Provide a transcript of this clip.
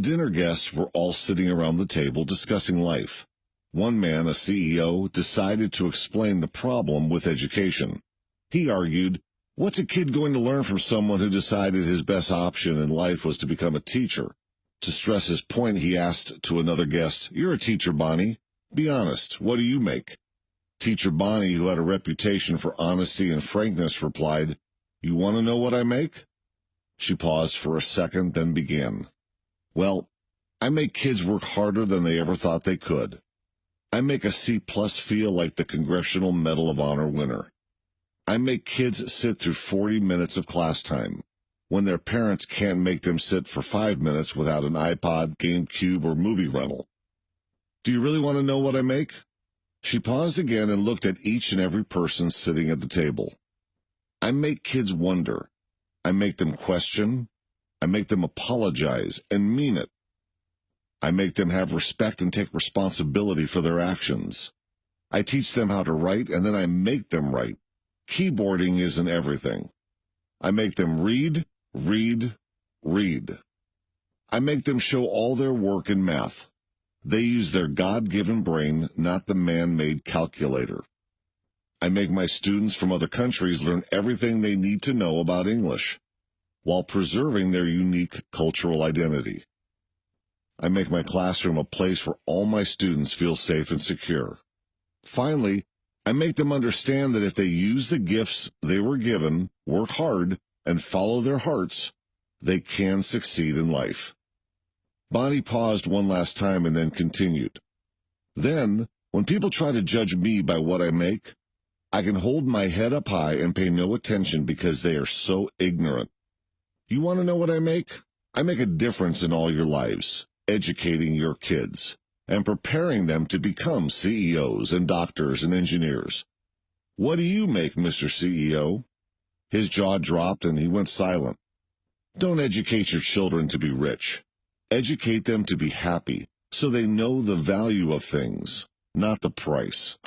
dinner guests were all sitting around the table discussing life. One man, a CEO, decided to explain the problem with education. He argued, "What's a kid going to learn from someone who decided his best option in life was to become a teacher?" To stress his point, he asked to another guest, "You're a teacher, Bonnie. Be honest, what do you make?" Teacher Bonnie, who had a reputation for honesty and frankness, replied, "You want to know what I make?" She paused for a second, then began. "Well, I make kids work harder than they ever thought they could. I make a C+ feel like the Congressional Medal of Honor winner. I make kids sit through 40 minutes of class time, when their parents can't make them sit for 5 minutes without an iPod, GameCube, or movie rental. Do you really want to know what I make?" She paused again and looked at each and every person sitting at the table. "I make kids wonder. I make them question. I make them apologize and mean it. I make them have respect and take responsibility for their actions. I teach them how to write, and then I make them write. Keyboarding isn't everything. I make them read, read, read. I make them show all their work in math. They use their God-given brain, not the man-made calculator. I make my students from other countries learn everything they need to know about English, while preserving their unique cultural identity. I make my classroom a place where all my students feel safe and secure. Finally, I make them understand that if they use the gifts they were given, work hard, and follow their hearts, they can succeed in life." Bonnie paused one last time and then continued. "Then, when people try to judge me by what I make, I can hold my head up high and pay no attention because they are so ignorant. You want to know what I make? I make a difference in all your lives, educating your kids, and preparing them to become CEOs and doctors and engineers. What do you make, Mr. CEO?" His jaw dropped and he went silent. Don't educate your children to be rich. Educate them to be happy, so they know the value of things, not the price.